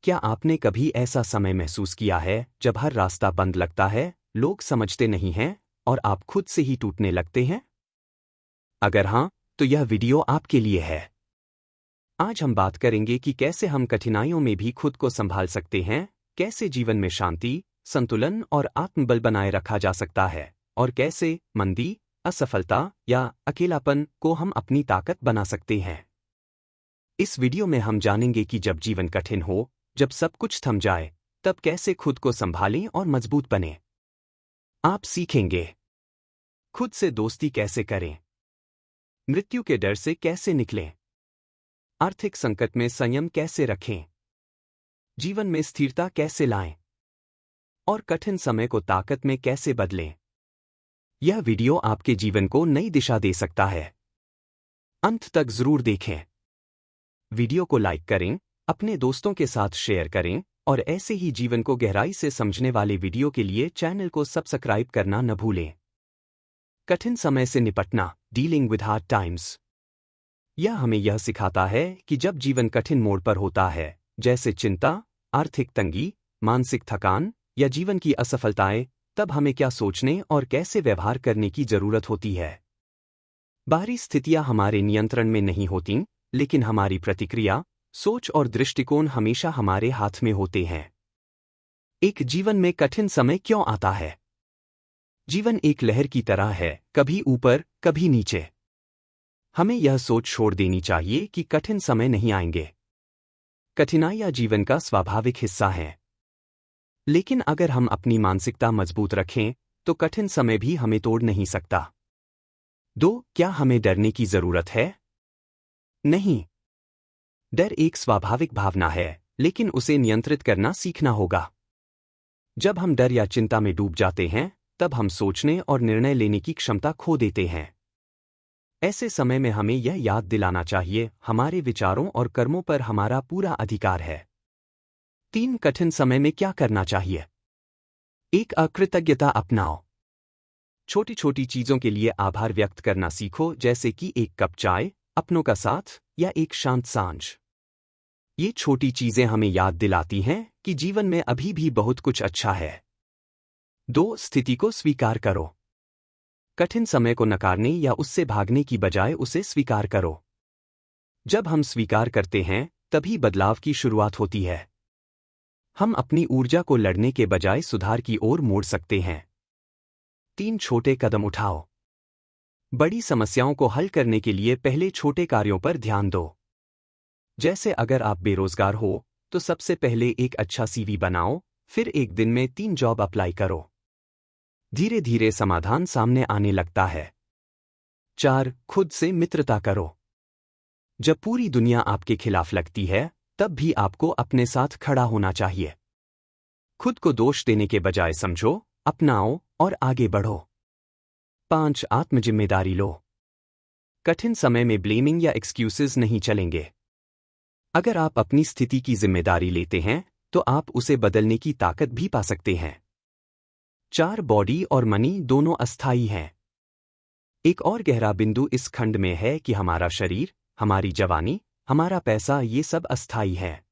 क्या आपने कभी ऐसा समय महसूस किया है जब हर रास्ता बंद लगता है, लोग समझते नहीं हैं और आप खुद से ही टूटने लगते हैं? अगर हाँ, तो यह वीडियो आपके लिए है। आज हम बात करेंगे कि कैसे हम कठिनाइयों में भी खुद को संभाल सकते हैं, कैसे जीवन में शांति, संतुलन और आत्मबल बनाए रखा जा सकता है, और कैसे मंदी, असफलता या अकेलापन को हम अपनी ताकत बना सकते हैं। इस वीडियो में हम जानेंगे कि जब जीवन कठिन हो, जब सब कुछ थम जाए, तब कैसे खुद को संभालें और मजबूत बनें। आप सीखेंगे खुद से दोस्ती कैसे करें, मृत्यु के डर से कैसे निकलें, आर्थिक संकट में संयम कैसे रखें, जीवन में स्थिरता कैसे लाएं और कठिन समय को ताकत में कैसे बदलें। यह वीडियो आपके जीवन को नई दिशा दे सकता है। अंत तक जरूर देखें। वीडियो को लाइक करें, अपने दोस्तों के साथ शेयर करें और ऐसे ही जीवन को गहराई से समझने वाले वीडियो के लिए चैनल को सब्सक्राइब करना न भूलें। कठिन समय से निपटना, डीलिंग विद हार्ड टाइम्स। यह हमें यह सिखाता है कि जब जीवन कठिन मोड़ पर होता है, जैसे चिंता, आर्थिक तंगी, मानसिक थकान या जीवन की असफलताएं, तब हमें क्या सोचने और कैसे व्यवहार करने की जरूरत होती है। बाहरी स्थितियां हमारे नियंत्रण में नहीं होतीं, लेकिन हमारी प्रतिक्रिया, सोच और दृष्टिकोण हमेशा हमारे हाथ में होते हैं। एक जीवन में कठिन समय क्यों आता है? जीवन एक लहर की तरह है, कभी ऊपर, कभी नीचे। हमें यह सोच छोड़ देनी चाहिए कि कठिन समय नहीं आएंगे। कठिनाइयां जीवन का स्वाभाविक हिस्सा हैं। लेकिन अगर हम अपनी मानसिकता मजबूत रखें, तो कठिन समय भी हमें तोड़ नहीं सकता। क्या हमें डरने की जरूरत है? नहीं। डर एक स्वाभाविक भावना है, लेकिन उसे नियंत्रित करना सीखना होगा। जब हम डर या चिंता में डूब जाते हैं, तब हम सोचने और निर्णय लेने की क्षमता खो देते हैं। ऐसे समय में हमें यह याद दिलाना चाहिए, हमारे विचारों और कर्मों पर हमारा पूरा अधिकार है। कठिन समय में क्या करना चाहिए? अकृतज्ञता अपनाओ। छोटी छोटी चीजों के लिए आभार व्यक्त करना सीखो, जैसे कि एक कप चाय, अपनों का साथ या एक शांत सांझ। ये छोटी चीजें हमें याद दिलाती हैं कि जीवन में अभी भी बहुत कुछ अच्छा है। स्थिति को स्वीकार करो। कठिन समय को नकारने या उससे भागने की बजाय उसे स्वीकार करो। जब हम स्वीकार करते हैं, तभी बदलाव की शुरुआत होती है। हम अपनी ऊर्जा को लड़ने के बजाय सुधार की ओर मोड़ सकते हैं। छोटे कदम उठाओ। बड़ी समस्याओं को हल करने के लिए पहले छोटे कार्यों पर ध्यान दो। जैसे अगर आप बेरोजगार हो, तो सबसे पहले एक अच्छा सीवी बनाओ, फिर एक दिन में 3 जॉब अप्लाई करो। धीरे धीरे समाधान सामने आने लगता है। खुद से मित्रता करो। जब पूरी दुनिया आपके खिलाफ लगती है, तब भी आपको अपने साथ खड़ा होना चाहिए। खुद को दोष देने के बजाय समझो, अपनाओ और आगे बढ़ो। आत्मजिम्मेदारी लो। कठिन समय में ब्लेमिंग या एक्सक्यूजेस नहीं चलेंगे। अगर आप अपनी स्थिति की जिम्मेदारी लेते हैं, तो आप उसे बदलने की ताकत भी पा सकते हैं। बॉडी और मनी दोनों अस्थायी हैं। एक और गहरा बिंदु इस खंड में है कि हमारा शरीर, हमारी जवानी, हमारा पैसा, ये सब अस्थायी है।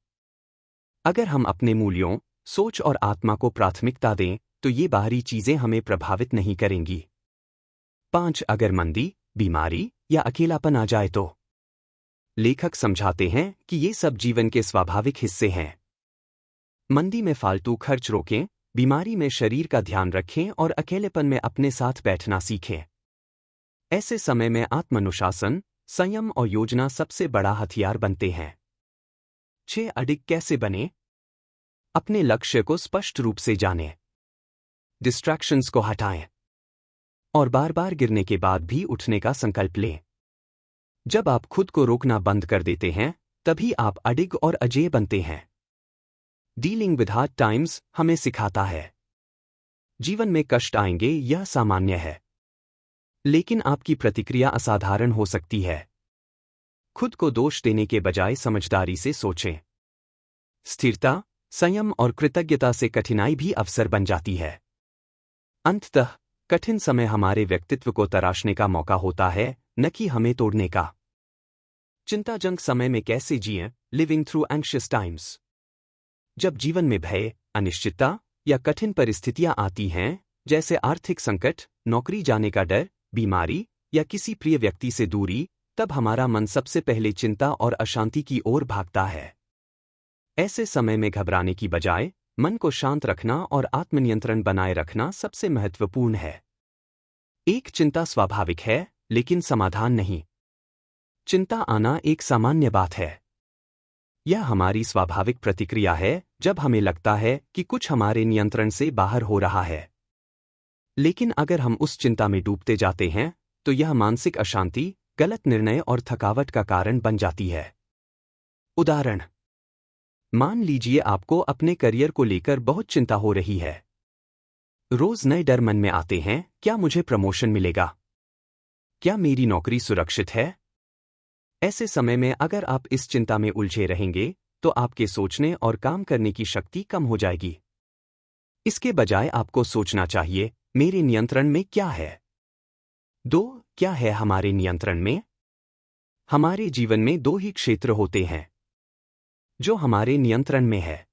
अगर हम अपने मूल्यों, सोच और आत्मा को प्राथमिकता दें, तो ये बाहरी चीजें हमें प्रभावित नहीं करेंगी। अगर मंदी, बीमारी या अकेलापन आ जाए तो? लेखक समझाते हैं कि ये सब जीवन के स्वाभाविक हिस्से हैं। मंदी में फालतू खर्च रोकें, बीमारी में शरीर का ध्यान रखें और अकेलेपन में अपने साथ बैठना सीखें। ऐसे समय में आत्मानुशासन, संयम और योजना सबसे बड़ा हथियार बनते हैं। अडिग कैसे बने? अपने लक्ष्य को स्पष्ट रूप से जानें। डिस्ट्रैक्शंस को हटाएं और बार बार गिरने के बाद भी उठने का संकल्प लें। जब आप खुद को रोकना बंद कर देते हैं, तभी आप अडिग और अजेय बनते हैं। डीलिंग विद हार्ड टाइम्स हमें सिखाता है, जीवन में कष्ट आएंगे, यह सामान्य है। लेकिन आपकी प्रतिक्रिया असाधारण हो सकती है। खुद को दोष देने के बजाय समझदारी से सोचें। स्थिरता, संयम और कृतज्ञता से कठिनाई भी अवसर बन जाती है। अंततः कठिन समय हमारे व्यक्तित्व को तराशने का मौका होता है, न कि हमें तोड़ने का। चिंताजनक समय में कैसे जिएं? Living through anxious times. जब जीवन में भय, अनिश्चितता या कठिन परिस्थितियां आती हैं, जैसे आर्थिक संकट, नौकरी जाने का डर, बीमारी या किसी प्रिय व्यक्ति से दूरी, तब हमारा मन सबसे पहले चिंता और अशांति की ओर भागता है। ऐसे समय में घबराने की बजाय मन को शांत रखना और आत्मनियंत्रण बनाए रखना सबसे महत्वपूर्ण है। एक चिंता स्वाभाविक है, लेकिन समाधान नहीं। चिंता आना एक सामान्य बात है। यह हमारी स्वाभाविक प्रतिक्रिया है जब हमें लगता है कि कुछ हमारे नियंत्रण से बाहर हो रहा है। लेकिन अगर हम उस चिंता में डूबते जाते हैं, तो यह मानसिक अशांति, गलत निर्णय और थकावट का कारण बन जाती है। उदाहरण: मान लीजिए आपको अपने करियर को लेकर बहुत चिंता हो रही है। रोज नए डर मन में आते हैं, क्या मुझे प्रमोशन मिलेगा? क्या मेरी नौकरी सुरक्षित है? ऐसे समय में अगर आप इस चिंता में उलझे रहेंगे, तो आपके सोचने और काम करने की शक्ति कम हो जाएगी। इसके बजाय आपको सोचना चाहिए, मेरे नियंत्रण में क्या है? क्या है हमारे नियंत्रण में? हमारे जीवन में दो ही क्षेत्र होते हैं जो हमारे नियंत्रण में है: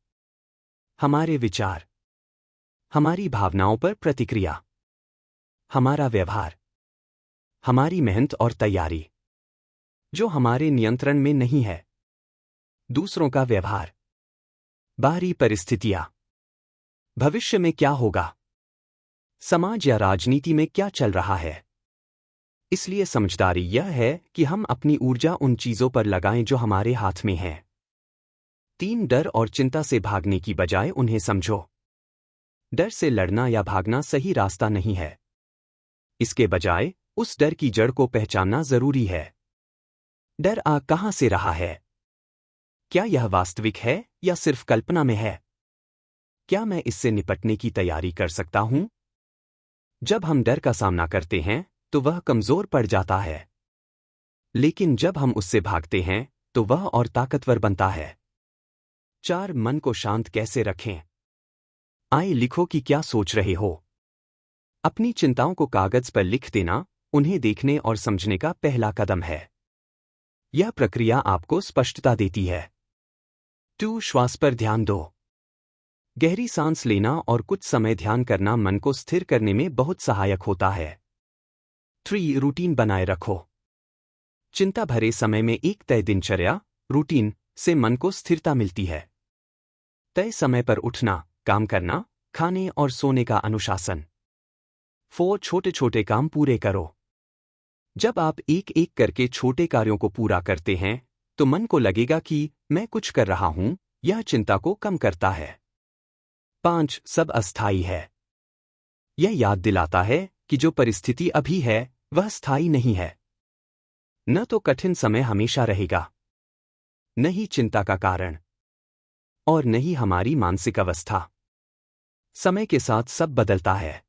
हमारे विचार, हमारी भावनाओं पर प्रतिक्रिया, हमारा व्यवहार, हमारी मेहनत और तैयारी। जो हमारे नियंत्रण में नहीं है: दूसरों का व्यवहार, बाहरी परिस्थितियां, भविष्य में क्या होगा, समाज या राजनीति में क्या चल रहा है। इसलिए समझदारी यह है कि हम अपनी ऊर्जा उन चीजों पर लगाएं जो हमारे हाथ में हैं। डर और चिंता से भागने की बजाय उन्हें समझो। डर से लड़ना या भागना सही रास्ता नहीं है। इसके बजाय उस डर की जड़ को पहचानना जरूरी है। डर आ कहां से रहा है? क्या यह वास्तविक है या सिर्फ कल्पना में है? क्या मैं इससे निपटने की तैयारी कर सकता हूं? जब हम डर का सामना करते हैं, तो वह कमजोर पड़ जाता है। लेकिन जब हम उससे भागते हैं, तो वह और ताकतवर बनता है। मन को शांत कैसे रखें? आइए लिखो कि क्या सोच रहे हो। अपनी चिंताओं को कागज पर लिख देना उन्हें देखने और समझने का पहला कदम है। यह प्रक्रिया आपको स्पष्टता देती है। श्वास पर ध्यान दो। गहरी सांस लेना और कुछ समय ध्यान करना मन को स्थिर करने में बहुत सहायक होता है। रूटीन बनाए रखो। चिंता भरे समय में एक तय दिनचर्या, रूटीन से मन को स्थिरता मिलती है। तय समय पर उठना, काम करना, खाने और सोने का अनुशासन। छोटे छोटे काम पूरे करो। जब आप एक एक करके छोटे कार्यों को पूरा करते हैं, तो मन को लगेगा कि मैं कुछ कर रहा हूं। यह चिंता को कम करता है। सब अस्थायी है। यह याद दिलाता है कि जो परिस्थिति अभी है, वह स्थायी नहीं है। न तो कठिन समय हमेशा रहेगा, न ही चिंता का कारण, और न ही हमारी मानसिक अवस्था। समय के साथ सब बदलता है।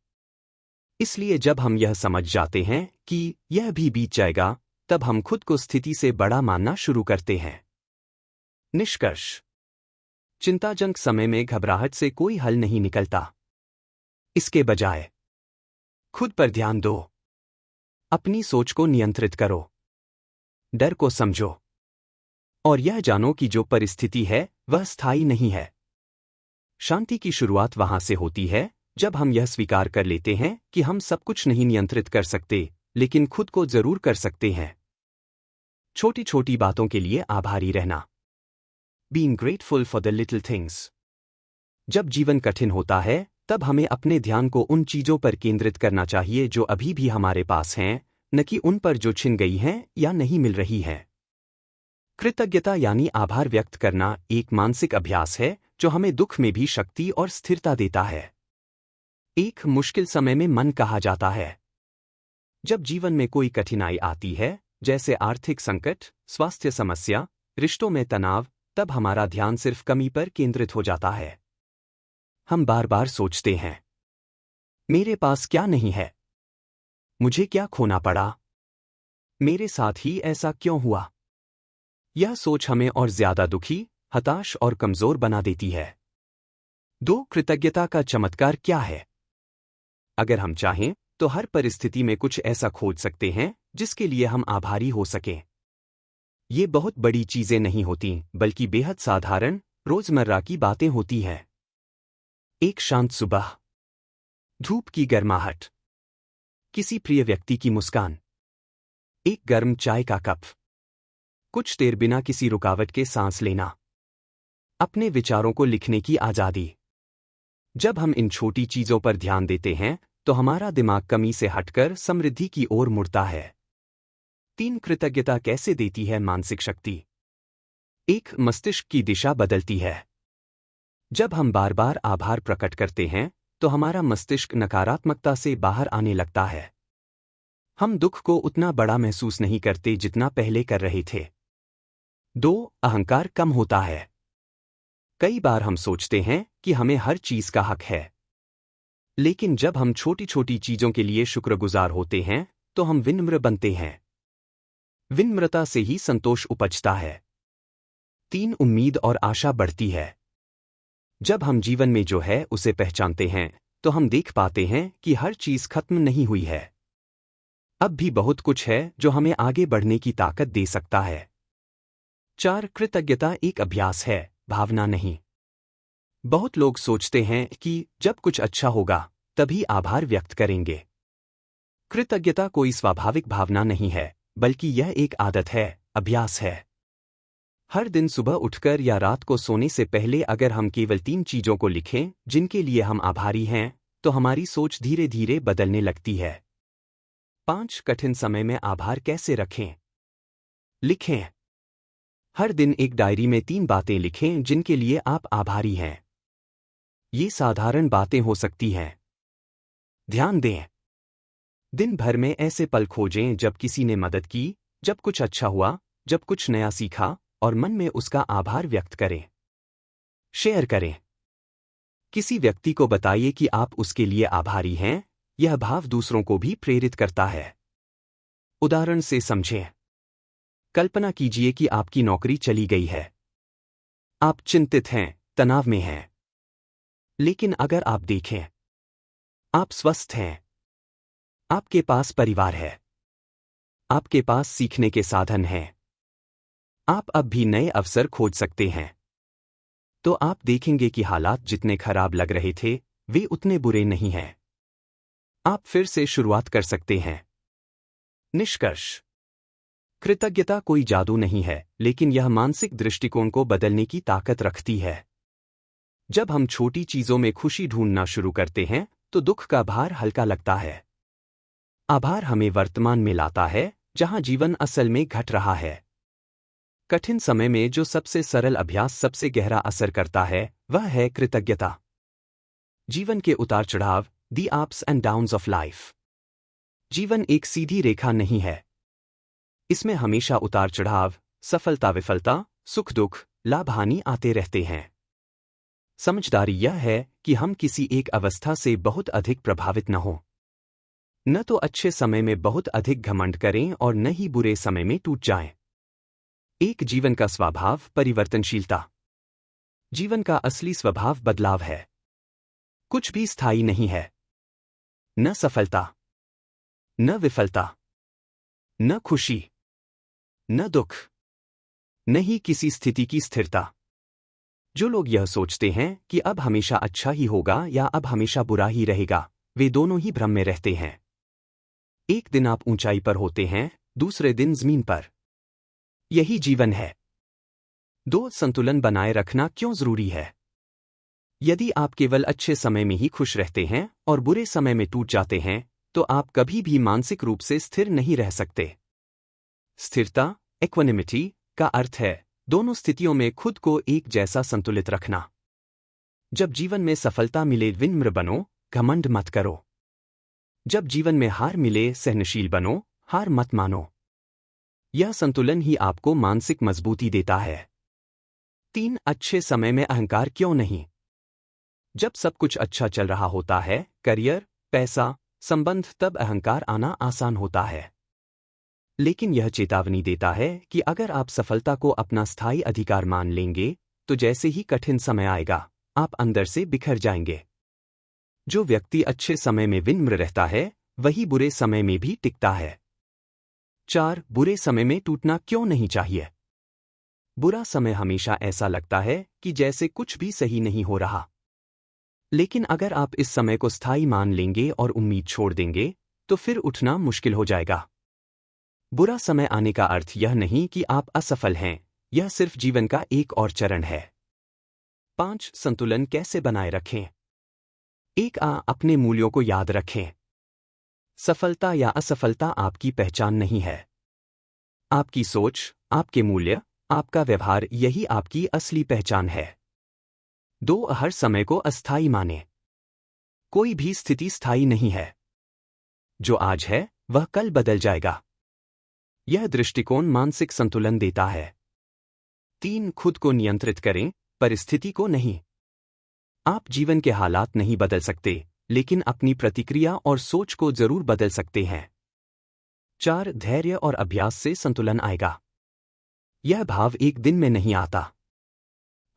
इसलिए जब हम यह समझ जाते हैं कि यह भी बीत जाएगा, तब हम खुद को स्थिति से बड़ा मानना शुरू करते हैं। निष्कर्ष: चिंताजनक समय में घबराहट से कोई हल नहीं निकलता। इसके बजाय खुद पर ध्यान दो। अपनी सोच को नियंत्रित करो। डर को समझो और यह जानो कि जो परिस्थिति है वह स्थायी नहीं है। शांति की शुरुआत वहां से होती है जब हम यह स्वीकार कर लेते हैं कि हम सब कुछ नहीं नियंत्रित कर सकते, लेकिन खुद को जरूर कर सकते हैं। छोटी छोटी बातों के लिए आभारी रहना। Being grateful for the little things. जब जीवन कठिन होता है, तब हमें अपने ध्यान को उन चीजों पर केंद्रित करना चाहिए जो अभी भी हमारे पास हैं, न कि उन पर जो छिन गई हैं या नहीं मिल रही हैं। कृतज्ञता यानी आभार व्यक्त करना एक मानसिक अभ्यास है जो हमें दुख में भी शक्ति और स्थिरता देता है। एक मुश्किल समय में मन कहा जाता है। जब जीवन में कोई कठिनाई आती है, जैसे आर्थिक संकट, स्वास्थ्य समस्या, रिश्तों में तनाव, तब हमारा ध्यान सिर्फ कमी पर केंद्रित हो जाता है। हम बार बार सोचते हैं, मेरे पास क्या नहीं है? मुझे क्या खोना पड़ा? मेरे साथ ही ऐसा क्यों हुआ? यह सोच हमें और ज्यादा दुखी, हताश और कमजोर बना देती है। कृतज्ञता का चमत्कार क्या है? अगर हम चाहें तो हर परिस्थिति में कुछ ऐसा खोज सकते हैं जिसके लिए हम आभारी हो सकें। ये बहुत बड़ी चीजें नहीं होती, बल्कि बेहद साधारण, रोजमर्रा की बातें होती हैं। एक शांत सुबह, धूप की गर्माहट, किसी प्रिय व्यक्ति की मुस्कान, एक गर्म चाय का कप, कुछ देर बिना किसी रुकावट के सांस लेना, अपने विचारों को लिखने की आजादी। जब हम इन छोटी चीजों पर ध्यान देते हैं तो हमारा दिमाग कमी से हटकर समृद्धि की ओर मुड़ता है। 3 कृतज्ञता कैसे देती है मानसिक शक्ति। 1 मस्तिष्क की दिशा बदलती है। जब हम बार बार आभार प्रकट करते हैं तो हमारा मस्तिष्क नकारात्मकता से बाहर आने लगता है। हम दुख को उतना बड़ा महसूस नहीं करते जितना पहले कर रहे थे। 2 अहंकार कम होता है। कई बार हम सोचते हैं कि हमें हर चीज का हक है, लेकिन जब हम छोटी छोटी चीजों के लिए शुक्रगुजार होते हैं तो हम विनम्र बनते हैं। विनम्रता से ही संतोष उपजता है। 3 उम्मीद और आशा बढ़ती है। जब हम जीवन में जो है उसे पहचानते हैं तो हम देख पाते हैं कि हर चीज खत्म नहीं हुई है। अब भी बहुत कुछ है जो हमें आगे बढ़ने की ताकत दे सकता है। 4 कृतज्ञता एक अभ्यास है, भावना नहीं। बहुत लोग सोचते हैं कि जब कुछ अच्छा होगा तभी आभार व्यक्त करेंगे। कृतज्ञता कोई स्वाभाविक भावना नहीं है, बल्कि यह एक आदत है, अभ्यास है। हर दिन सुबह उठकर या रात को सोने से पहले अगर हम केवल 3 चीजों को लिखें जिनके लिए हम आभारी हैं तो हमारी सोच धीरे धीरे बदलने लगती है। 5 कठिन समय में आभार कैसे रखें। लिखें। हर दिन एक डायरी में 3 बातें लिखें जिनके लिए आप आभारी हैं। ये साधारण बातें हो सकती हैं। ध्यान दें। दिन भर में ऐसे पल खोजें जब किसी ने मदद की, जब कुछ अच्छा हुआ, जब कुछ नया सीखा, और मन में उसका आभार व्यक्त करें। शेयर करें। किसी व्यक्ति को बताइए कि आप उसके लिए आभारी हैं, यह भाव दूसरों को भी प्रेरित करता है। उदाहरण से समझें। कल्पना कीजिए कि आपकी नौकरी चली गई है। आप चिंतित हैं, तनाव में हैं। लेकिन अगर आप देखें, आप स्वस्थ हैं। आपके पास परिवार है। आपके पास सीखने के साधन हैं। आप अब भी नए अवसर खोज सकते हैं। तो आप देखेंगे कि हालात जितने खराब लग रहे थे वे उतने बुरे नहीं हैं। आप फिर से शुरुआत कर सकते हैं। निष्कर्ष। कृतज्ञता कोई जादू नहीं है, लेकिन यह मानसिक दृष्टिकोण को बदलने की ताकत रखती है। जब हम छोटी चीजों में खुशी ढूंढना शुरू करते हैं तो दुख का भार हल्का लगता है। आभार हमें वर्तमान में लाता है, जहां जीवन असल में घट रहा है। कठिन समय में जो सबसे सरल अभ्यास सबसे गहरा असर करता है वह है कृतज्ञता। जीवन के उतार चढ़ाव, the ups and downs of life. जीवन एक सीधी रेखा नहीं है। इसमें हमेशा उतार चढ़ाव, सफलता विफलता, सुख दुख, लाभ हानि आते रहते हैं। समझदारी यह है कि हम किसी एक अवस्था से बहुत अधिक प्रभावित न हों। न तो अच्छे समय में बहुत अधिक घमंड करें और न ही बुरे समय में टूट जाएं। एक जीवन का स्वभाव परिवर्तनशीलता। जीवन का असली स्वभाव बदलाव है। कुछ भी स्थायी नहीं है। न सफलता, न विफलता, न खुशी, न दुख, न ही किसी स्थिति की स्थिरता। जो लोग यह सोचते हैं कि अब हमेशा अच्छा ही होगा या अब हमेशा बुरा ही रहेगा, वे दोनों ही भ्रम में रहते हैं। एक दिन आप ऊंचाई पर होते हैं, दूसरे दिन जमीन पर। यही जीवन है। 2 संतुलन बनाए रखना क्यों जरूरी है। यदि आप केवल अच्छे समय में ही खुश रहते हैं और बुरे समय में टूट जाते हैं तो आप कभी भी मानसिक रूप से स्थिर नहीं रह सकते। स्थिरता, इक्विनिमिटी, का अर्थ है दोनों स्थितियों में खुद को एक जैसा संतुलित रखना। जब जीवन में सफलता मिले विनम्र बनो, घमंड मत करो। जब जीवन में हार मिले सहनशील बनो, हार मत मानो। यह संतुलन ही आपको मानसिक मजबूती देता है। 3 अच्छे समय में अहंकार क्यों नहीं। जब सब कुछ अच्छा चल रहा होता है, करियर, पैसा, संबंध, तब अहंकार आना आसान होता है। लेकिन यह चेतावनी देता है कि अगर आप सफलता को अपना स्थायी अधिकार मान लेंगे तो जैसे ही कठिन समय आएगा आप अंदर से बिखर जाएंगे। जो व्यक्ति अच्छे समय में विनम्र रहता है वही बुरे समय में भी टिकता है। 4 बुरे समय में टूटना क्यों नहीं चाहिए। बुरा समय हमेशा ऐसा लगता है कि जैसे कुछ भी सही नहीं हो रहा। लेकिन अगर आप इस समय को स्थायी मान लेंगे और उम्मीद छोड़ देंगे, तो फिर उठना मुश्किल हो जाएगा। बुरा समय आने का अर्थ यह नहीं कि आप असफल हैं, यह सिर्फ जीवन का एक और चरण है। 5. संतुलन कैसे बनाए रखें? अपने मूल्यों को याद रखें। सफलता या असफलता आपकी पहचान नहीं है। आपकी सोच, आपके मूल्य, आपका व्यवहार, यही आपकी असली पहचान है। 2. हर समय को अस्थायी माने। कोई भी स्थिति स्थायी नहीं है। जो आज है वह कल बदल जाएगा। यह दृष्टिकोण मानसिक संतुलन देता है। 3. खुद को नियंत्रित करें, परिस्थिति को नहीं। आप जीवन के हालात नहीं बदल सकते, लेकिन अपनी प्रतिक्रिया और सोच को जरूर बदल सकते हैं। 4. धैर्य और अभ्यास से संतुलन आएगा। यह भाव एक दिन में नहीं आता।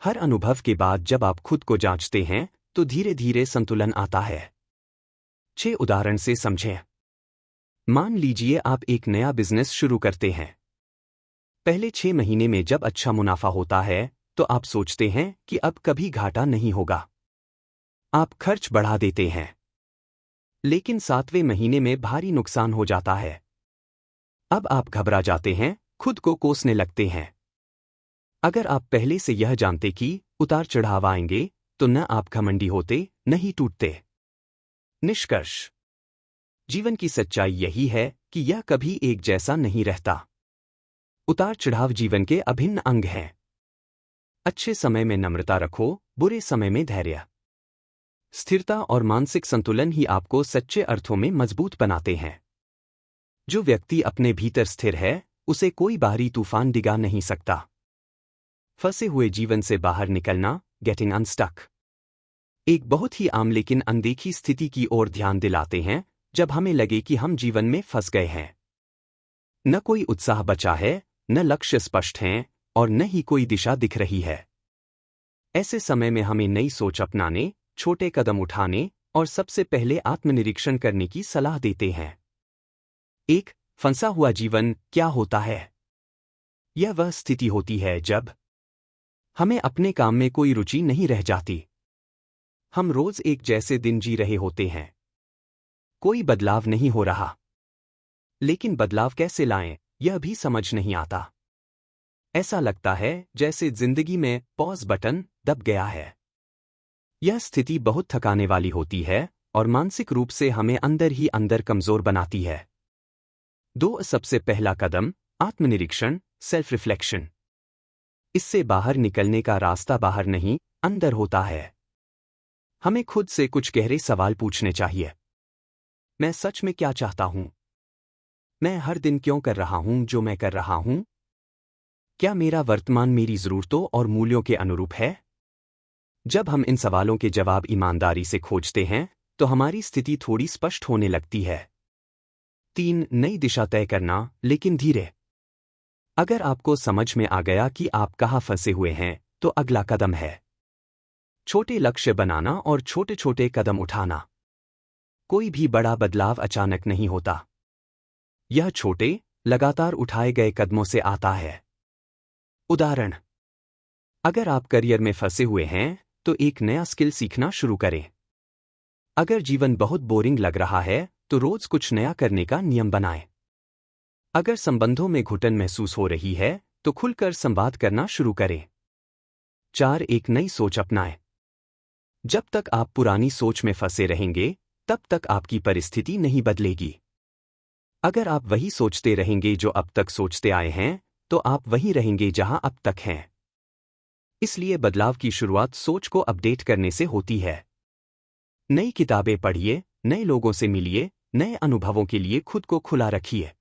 हर अनुभव के बाद जब आप खुद को जांचते हैं, तो धीरे धीरे संतुलन आता है। 6. उदाहरण से समझें। मान लीजिए आप एक नया बिजनेस शुरू करते हैं। पहले 6 महीने में जब अच्छा मुनाफा होता है, तो आप सोचते हैं कि अब कभी घाटा नहीं होगा। आप खर्च बढ़ा देते हैं। लेकिन 7वें महीने में भारी नुकसान हो जाता है। अब आप घबरा जाते हैं, खुद को कोसने लगते हैं। अगर आप पहले से यह जानते कि उतार चढ़ाव आएंगे, तो न आप घमंडी होते, न ही टूटते। निष्कर्ष: जीवन की सच्चाई यही है कि यह कभी एक जैसा नहीं रहता। उतार चढ़ाव जीवन के अभिन्न अंग हैं। अच्छे समय में नम्रता रखो, बुरे समय में धैर्य। स्थिरता और मानसिक संतुलन ही आपको सच्चे अर्थों में मजबूत बनाते हैं। जो व्यक्ति अपने भीतर स्थिर है, उसे कोई बाहरी तूफान डिगा नहीं सकता। फंसे हुए जीवन से बाहर निकलना, गेटिंग अनस्टक, एक बहुत ही आम लेकिन अनदेखी स्थिति की ओर ध्यान दिलाते हैं, जब हमें लगे कि हम जीवन में फंस गए हैं। न कोई उत्साह बचा है, न लक्ष्य स्पष्ट हैं, और न ही कोई दिशा दिख रही है। ऐसे समय में हमें नई सोच अपनाने, छोटे कदम उठाने और सबसे पहले आत्मनिरीक्षण करने की सलाह देते हैं। 1. फंसा हुआ जीवन क्या होता है? यह वह स्थिति होती है जब हमें अपने काम में कोई रुचि नहीं रह जाती। हम रोज एक जैसे दिन जी रहे होते हैं। कोई बदलाव नहीं हो रहा। लेकिन बदलाव कैसे लाएं, यह भी समझ नहीं आता। ऐसा लगता है जैसे जिंदगी में पॉज बटन दब गया है। यह स्थिति बहुत थकाने वाली होती है और मानसिक रूप से हमें अंदर ही अंदर कमजोर बनाती है। 2. सबसे पहला कदम आत्मनिरीक्षण, सेल्फ रिफ्लेक्शन। इससे बाहर निकलने का रास्ता बाहर नहीं, अंदर होता है। हमें खुद से कुछ गहरे सवाल पूछने चाहिए। मैं सच में क्या चाहता हूं? मैं हर दिन क्यों कर रहा हूं जो मैं कर रहा हूं? क्या मेरा वर्तमान मेरी जरूरतों और मूल्यों के अनुरूप है? जब हम इन सवालों के जवाब ईमानदारी से खोजते हैं, तो हमारी स्थिति थोड़ी स्पष्ट होने लगती है। 3. नई दिशा तय करना, लेकिन धीरे। अगर आपको समझ में आ गया कि आप कहाँ फंसे हुए हैं, तो अगला कदम है छोटे लक्ष्य बनाना और छोटे छोटे कदम उठाना। कोई भी बड़ा बदलाव अचानक नहीं होता। यह छोटे, लगातार उठाए गए कदमों से आता है। उदाहरण: अगर आप करियर में फंसे हुए हैं, तो एक नया स्किल सीखना शुरू करें। अगर जीवन बहुत बोरिंग लग रहा है, तो रोज कुछ नया करने का नियम बनाएं। अगर संबंधों में घुटन महसूस हो रही है, तो खुलकर संवाद करना शुरू करें। 4. एक नई सोच अपनाएं। जब तक आप पुरानी सोच में फंसे रहेंगे, तब तक आपकी परिस्थिति नहीं बदलेगी। अगर आप वही सोचते रहेंगे जो अब तक सोचते आए हैं, तो आप वहीं रहेंगे जहां अब तक हैं। इसलिए बदलाव की शुरुआत सोच को अपडेट करने से होती है। नई किताबें पढ़िए, नए लोगों से मिलिए, नए अनुभवों के लिए खुद को खुला रखिए।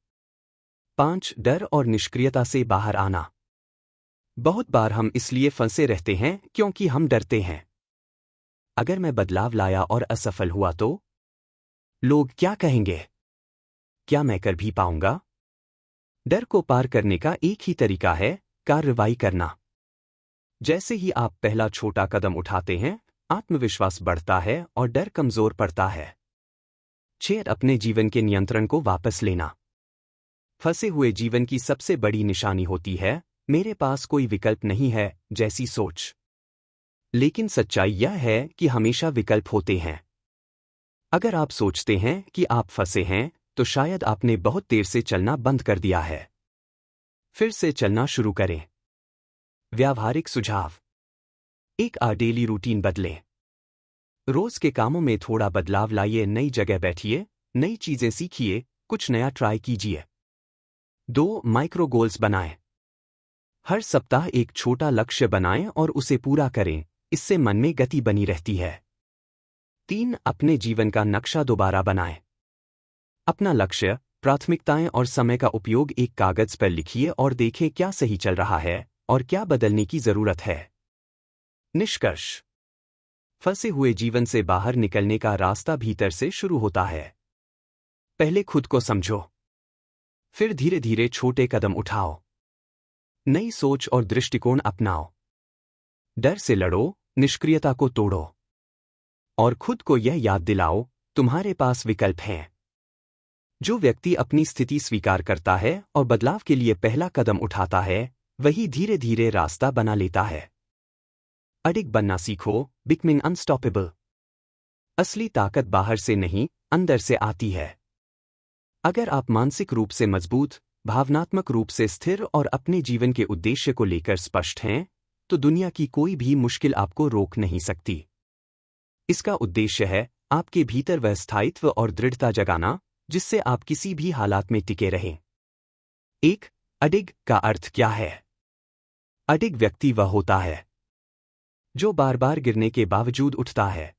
5. डर और निष्क्रियता से बाहर आना। बहुत बार हम इसलिए फंसे रहते हैं क्योंकि हम डरते हैं। अगर मैं बदलाव लाया और असफल हुआ तो लोग क्या कहेंगे? क्या मैं कर भी पाऊंगा? डर को पार करने का एक ही तरीका है, कार्रवाई करना। जैसे ही आप पहला छोटा कदम उठाते हैं, आत्मविश्वास बढ़ता है और डर कमजोर पड़ता है। 6. अपने जीवन के नियंत्रण को वापस लेना। फंसे हुए जीवन की सबसे बड़ी निशानी होती है मेरे पास कोई विकल्प नहीं है जैसी सोच। लेकिन सच्चाई यह है कि हमेशा विकल्प होते हैं। अगर आप सोचते हैं कि आप फंसे हैं, तो शायद आपने बहुत देर से चलना बंद कर दिया है। फिर से चलना शुरू करें। व्यावहारिक सुझाव। एक डेली रूटीन बदलें। रोज के कामों में थोड़ा बदलाव लाइए, नई जगह बैठिए, नई चीजें सीखिए, कुछ नया ट्राई कीजिए। 2. माइक्रो गोल्स बनाएं। हर सप्ताह एक छोटा लक्ष्य बनाएं और उसे पूरा करें, इससे मन में गति बनी रहती है। 3. अपने जीवन का नक्शा दोबारा बनाएं। अपना लक्ष्य, प्राथमिकताएं और समय का उपयोग एक कागज पर लिखिए और देखें क्या सही चल रहा है और क्या बदलने की जरूरत है। निष्कर्ष। फंसे हुए जीवन से बाहर निकलने का रास्ता भीतर से शुरू होता है। पहले खुद को समझो, फिर धीरे धीरे छोटे कदम उठाओ। नई सोच और दृष्टिकोण अपनाओ। डर से लड़ो, निष्क्रियता को तोड़ो और खुद को यह याद दिलाओ, तुम्हारे पास विकल्प हैं। जो व्यक्ति अपनी स्थिति स्वीकार करता है और बदलाव के लिए पहला कदम उठाता है, वही धीरे धीरे रास्ता बना लेता है। अडिग बनना सीखो, बिकमिंग अनस्टॉपेबल। असली ताकत बाहर से नहीं, अंदर से आती है। अगर आप मानसिक रूप से मजबूत, भावनात्मक रूप से स्थिर और अपने जीवन के उद्देश्य को लेकर स्पष्ट हैं, तो दुनिया की कोई भी मुश्किल आपको रोक नहीं सकती। इसका उद्देश्य है आपके भीतर वह स्थायित्व और दृढ़ता जगाना, जिससे आप किसी भी हालात में टिके रहें। 1. अडिग का अर्थ क्या है? अडिग व्यक्ति वह होता है जो बार बार गिरने के बावजूद उठता है,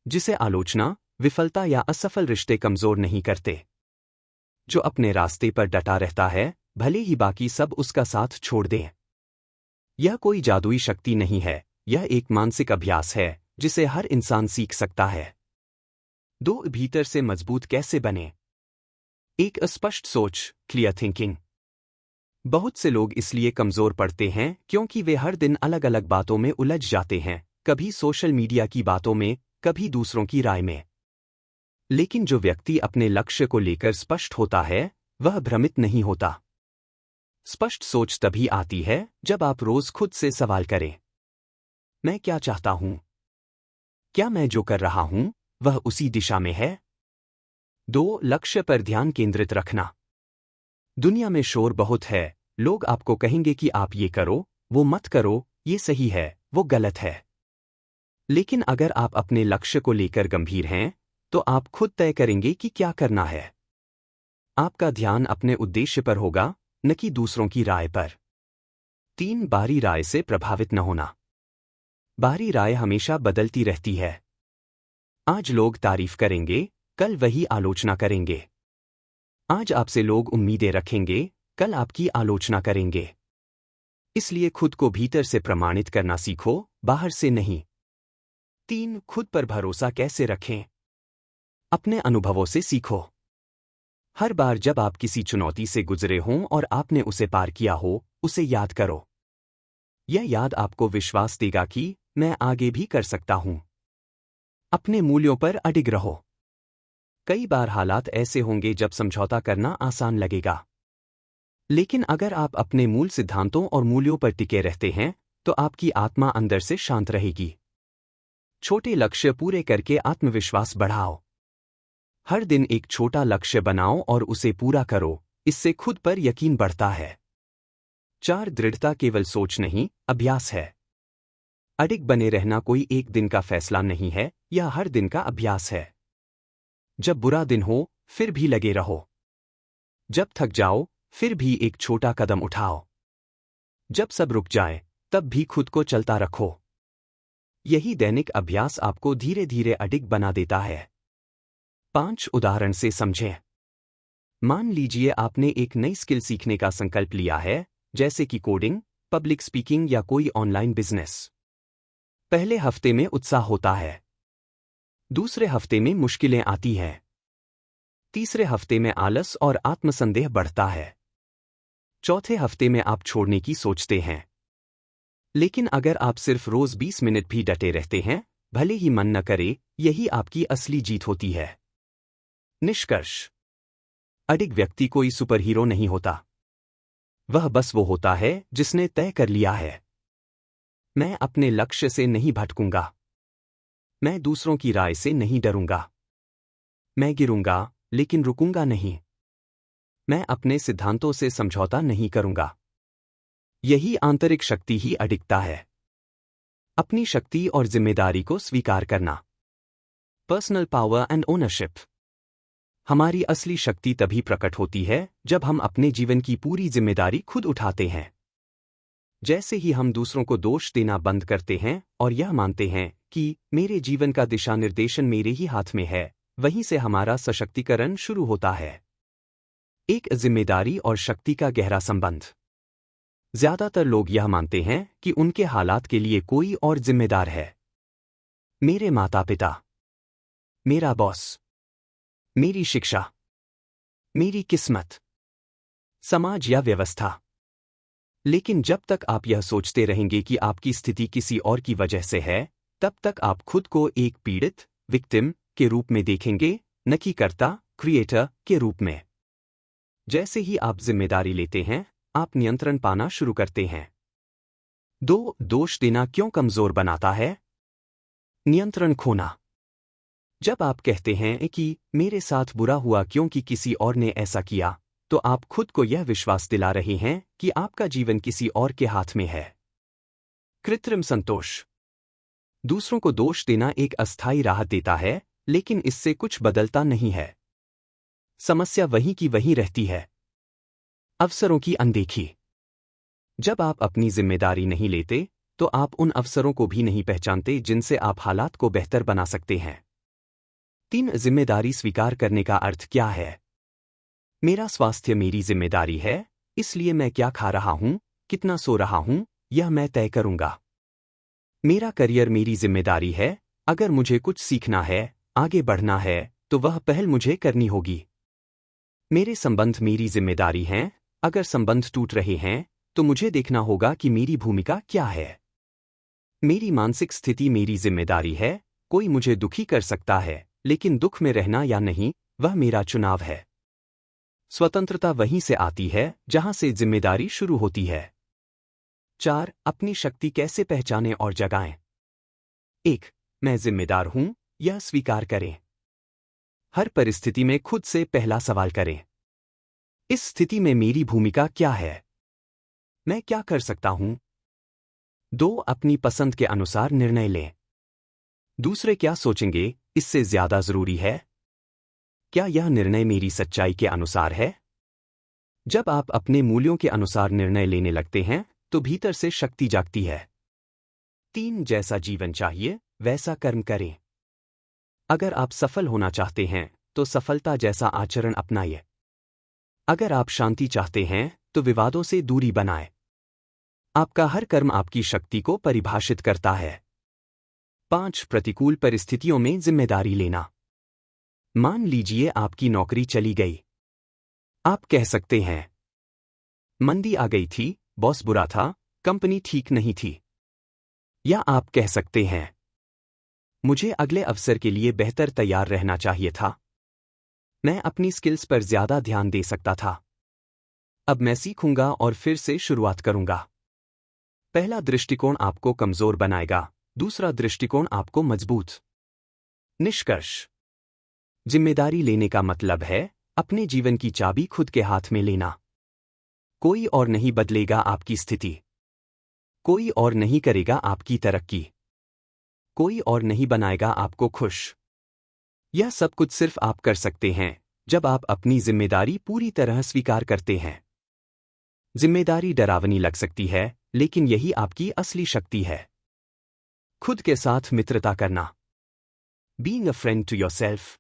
जिसे आलोचना, विफलता या असफल रिश्ते कमजोर नहीं करते, जो अपने रास्ते पर डटा रहता है, भले ही बाकी सब उसका साथ छोड़ दें। यह कोई जादुई शक्ति नहीं है, यह एक मानसिक अभ्यास है जिसे हर इंसान सीख सकता है। 2. भीतर से मजबूत कैसे बने? एक स्पष्ट सोच, क्लियर थिंकिंग। बहुत से लोग इसलिए कमजोर पड़ते हैं क्योंकि वे हर दिन अलग अलग बातों में उलझ जाते हैं, कभी सोशल मीडिया की बातों में, कभी दूसरों की राय में। लेकिन जो व्यक्ति अपने लक्ष्य को लेकर स्पष्ट होता है, वह भ्रमित नहीं होता। स्पष्ट सोच तभी आती है जब आप रोज खुद से सवाल करें, मैं क्या चाहता हूं? क्या मैं जो कर रहा हूं वह उसी दिशा में है? 2. लक्ष्य पर ध्यान केंद्रित रखना। दुनिया में शोर बहुत है, लोग आपको कहेंगे कि आप ये करो, वो मत करो, ये सही है, वो गलत है। लेकिन अगर आप अपने लक्ष्य को लेकर गंभीर हैं, तो आप खुद तय करेंगे कि क्या करना है। आपका ध्यान अपने उद्देश्य पर होगा, न कि दूसरों की राय पर। 3. बाहरी राय से प्रभावित न होना। बाहरी राय हमेशा बदलती रहती है। आज लोग तारीफ करेंगे, कल वही आलोचना करेंगे। आज आपसे लोग उम्मीदें रखेंगे, कल आपकी आलोचना करेंगे। इसलिए खुद को भीतर से प्रमाणित करना सीखो, बाहर से नहीं। 3. खुद पर भरोसा कैसे रखें? अपने अनुभवों से सीखो। हर बार जब आप किसी चुनौती से गुजरे हों और आपने उसे पार किया हो, उसे याद करो। यह याद आपको विश्वास देगा कि मैं आगे भी कर सकता हूं। अपने मूल्यों पर अडिग रहो। कई बार हालात ऐसे होंगे जब समझौता करना आसान लगेगा, लेकिन अगर आप अपने मूल सिद्धांतों और मूल्यों पर टिके रहते हैं, तो आपकी आत्मा अंदर से शांत रहेगी। छोटे लक्ष्य पूरे करके आत्मविश्वास बढ़ाओ। हर दिन एक छोटा लक्ष्य बनाओ और उसे पूरा करो, इससे खुद पर यकीन बढ़ता है। 4. दृढ़ता केवल सोच नहीं, अभ्यास है। अडिग बने रहना कोई एक दिन का फैसला नहीं है, यह हर दिन का अभ्यास है। जब बुरा दिन हो, फिर भी लगे रहो। जब थक जाओ, फिर भी एक छोटा कदम उठाओ। जब सब रुक जाए, तब भी खुद को चलता रखो। यही दैनिक अभ्यास आपको धीरे धीरे अडिग बना देता है। 5. उदाहरण से समझें। मान लीजिए आपने एक नई स्किल सीखने का संकल्प लिया है, जैसे कि कोडिंग, पब्लिक स्पीकिंग या कोई ऑनलाइन बिजनेस। पहले हफ्ते में उत्साह होता है, दूसरे हफ्ते में मुश्किलें आती हैं, तीसरे हफ्ते में आलस और आत्मसंदेह बढ़ता है, चौथे हफ्ते में आप छोड़ने की सोचते हैं। लेकिन अगर आप सिर्फ रोज 20 मिनट भी डटे रहते हैं, भले ही मन न करे, यही आपकी असली जीत होती है। निष्कर्ष। अडिग व्यक्ति कोई सुपर हीरो नहीं होता। वह बस वो होता है जिसने तय कर लिया है। मैं अपने लक्ष्य से नहीं भटकूंगा। मैं दूसरों की राय से नहीं डरूंगा। मैं गिरूंगा, लेकिन रुकूंगा नहीं। मैं अपने सिद्धांतों से समझौता नहीं करूंगा। यही आंतरिक शक्ति ही अडिगता है। अपनी शक्ति और जिम्मेदारी को स्वीकार करना। Personal power and ownership. हमारी असली शक्ति तभी प्रकट होती है जब हम अपने जीवन की पूरी जिम्मेदारी खुद उठाते हैं। जैसे ही हम दूसरों को दोष देना बंद करते हैं और यह मानते हैं कि मेरे जीवन का दिशा निर्देशन मेरे ही हाथ में है, वहीं से हमारा सशक्तिकरण शुरू होता है। एक जिम्मेदारी और शक्ति का गहरा संबंध। ज्यादातर लोग यह मानते हैं कि उनके हालात के लिए कोई और जिम्मेदार है। मेरे माता पिता, मेरा बॉस, मेरी शिक्षा, मेरी किस्मत, समाज या व्यवस्था। लेकिन जब तक आप यह सोचते रहेंगे कि आपकी स्थिति किसी और की वजह से है, तब तक आप खुद को एक पीड़ित, विक्टिम के रूप में देखेंगे, न कि कर्ता, क्रिएटर के रूप में। जैसे ही आप जिम्मेदारी लेते हैं, आप नियंत्रण पाना शुरू करते हैं। दोष देना क्यों कमजोर बनाता है? नियंत्रण खोना। जब आप कहते हैं कि मेरे साथ बुरा हुआ क्योंकि किसी और ने ऐसा किया, तो आप खुद को यह विश्वास दिला रहे हैं कि आपका जीवन किसी और के हाथ में है। कृत्रिम संतोष। दूसरों को दोष देना एक अस्थायी राहत देता है, लेकिन इससे कुछ बदलता नहीं है। समस्या वहीं की वहीं रहती है। अवसरों की अनदेखी। जब आप अपनी जिम्मेदारी नहीं लेते, तो आप उन अवसरों को भी नहीं पहचानते जिनसे आप हालात को बेहतर बना सकते हैं। 3 जिम्मेदारी स्वीकार करने का अर्थ क्या है? मेरा स्वास्थ्य मेरी जिम्मेदारी है, इसलिए मैं क्या खा रहा हूं, कितना सो रहा हूं, यह मैं तय करूंगा। मेरा करियर मेरी जिम्मेदारी है, अगर मुझे कुछ सीखना है, आगे बढ़ना है, तो वह पहल मुझे करनी होगी। मेरे संबंध मेरी जिम्मेदारी हैं, अगर संबंध टूट रहे हैं, तो मुझे देखना होगा कि मेरी भूमिका क्या है। मेरी मानसिक स्थिति मेरी जिम्मेदारी है, कोई मुझे दुखी कर सकता है, लेकिन दुख में रहना या नहीं, वह मेरा चुनाव है। स्वतंत्रता वहीं से आती है जहां से जिम्मेदारी शुरू होती है। 4 अपनी शक्ति कैसे पहचानें और जगाएं? 1 मैं जिम्मेदार हूं, यह स्वीकार करें। हर परिस्थिति में खुद से पहला सवाल करें। इस स्थिति में मेरी भूमिका क्या है? मैं क्या कर सकता हूं? 2 अपनी पसंद के अनुसार निर्णय लें। दूसरे क्या सोचेंगे, इससे ज्यादा जरूरी है? क्या यह निर्णय मेरी सच्चाई के अनुसार है? जब आप अपने मूल्यों के अनुसार निर्णय लेने लगते हैं, तो भीतर से शक्ति जागती है। 3 जैसा जीवन चाहिए, वैसा कर्म करें। अगर आप सफल होना चाहते हैं, तो सफलता जैसा आचरण अपनाइए। अगर आप शांति चाहते हैं, तो विवादों से दूरी बनाएं। आपका हर कर्म आपकी शक्ति को परिभाषित करता है। 5 प्रतिकूल परिस्थितियों में जिम्मेदारी लेना। मान लीजिए आपकी नौकरी चली गई। आप कह सकते हैं, मंदी आ गई थी, बॉस बुरा था, कंपनी ठीक नहीं थी। या आप कह सकते हैं, मुझे अगले अवसर के लिए बेहतर तैयार रहना चाहिए था। मैं अपनी स्किल्स पर ज्यादा ध्यान दे सकता था। अब मैं सीखूंगा और फिर से शुरुआत करूंगा। पहला दृष्टिकोण आपको कमजोर बनाएगा, दूसरा दृष्टिकोण आपको मजबूत। निष्कर्ष। जिम्मेदारी लेने का मतलब है अपने जीवन की चाबी खुद के हाथ में लेना। कोई और नहीं बदलेगा आपकी स्थिति। कोई और नहीं करेगा आपकी तरक्की। कोई और नहीं बनाएगा आपको खुश। यह सब कुछ सिर्फ आप कर सकते हैं जब आप अपनी जिम्मेदारी पूरी तरह स्वीकार करते हैं। जिम्मेदारी डरावनी लग सकती है, लेकिन यही आपकी असली शक्ति है। खुद के साथ मित्रता करना। Being a friend to yourself.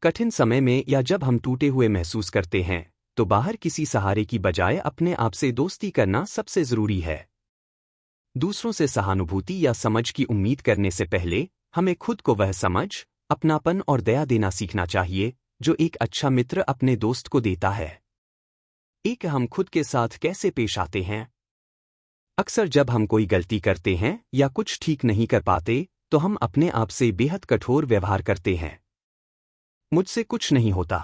कठिन समय में या जब हम टूटे हुए महसूस करते हैं, तो बाहर किसी सहारे की बजाय अपने आप से दोस्ती करना सबसे जरूरी है। दूसरों से सहानुभूति या समझ की उम्मीद करने से पहले हमें खुद को वह समझ, अपनापन और दया देना सीखना चाहिए जो एक अच्छा मित्र अपने दोस्त को देता है। एक हम खुद के साथ कैसे पेश आते हैं? अक्सर जब हम कोई गलती करते हैं या कुछ ठीक नहीं कर पाते, तो हम अपने आप से बेहद कठोर व्यवहार करते हैं। मुझसे कुछ नहीं होता।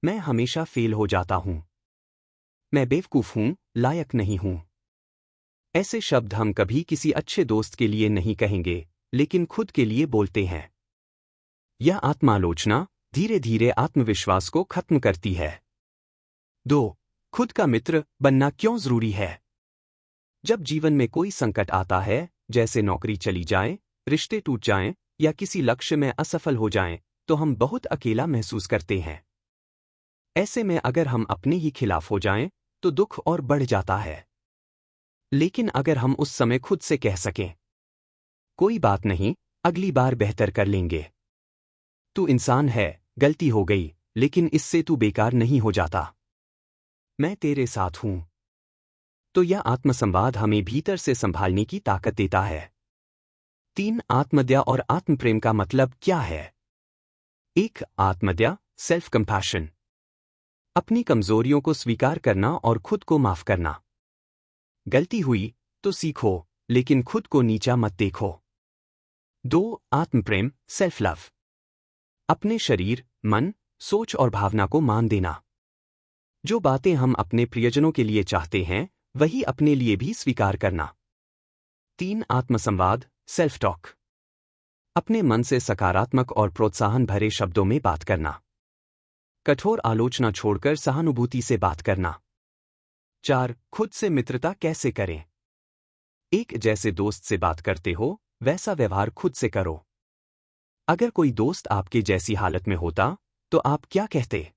मैं हमेशा फेल हो जाता हूं। मैं बेवकूफ हूं, लायक नहीं हूं। ऐसे शब्द हम कभी किसी अच्छे दोस्त के लिए नहीं कहेंगे, लेकिन खुद के लिए बोलते हैं। यह आत्मालोचना धीरे धीरे आत्मविश्वास को खत्म करती है। 2. खुद का मित्र बनना क्यों जरूरी है? जब जीवन में कोई संकट आता है, जैसे नौकरी चली जाए, रिश्ते टूट जाएं, या किसी लक्ष्य में असफल हो जाएं, तो हम बहुत अकेला महसूस करते हैं। ऐसे में अगर हम अपने ही खिलाफ हो जाएं, तो दुख और बढ़ जाता है। लेकिन अगर हम उस समय खुद से कह सकें, कोई बात नहीं, अगली बार बेहतर कर लेंगे। तू इंसान है, गलती हो गई, लेकिन इससे तू बेकार नहीं हो जाता। मैं तेरे साथ हूं। तो यह आत्मसंवाद हमें भीतर से संभालने की ताकत देता है। 3. आत्मदया और आत्मप्रेम का मतलब क्या है? 1. आत्मदया, सेल्फ कंपैशन। अपनी कमजोरियों को स्वीकार करना और खुद को माफ करना। गलती हुई तो सीखो, लेकिन खुद को नीचा मत देखो। 2. आत्मप्रेम, सेल्फ लव। अपने शरीर, मन, सोच और भावना को मान देना। जो बातें हम अपने प्रियजनों के लिए चाहते हैं, वही अपने लिए भी स्वीकार करना। 3. आत्मसंवाद, सेल्फ टॉक। अपने मन से सकारात्मक और प्रोत्साहन भरे शब्दों में बात करना। कठोर आलोचना छोड़कर सहानुभूति से बात करना। 4. खुद से मित्रता कैसे करें? एक जैसे दोस्त से बात करते हो, वैसा व्यवहार खुद से करो। अगर कोई दोस्त आपके जैसी हालत में होता, तो आप क्या कहते?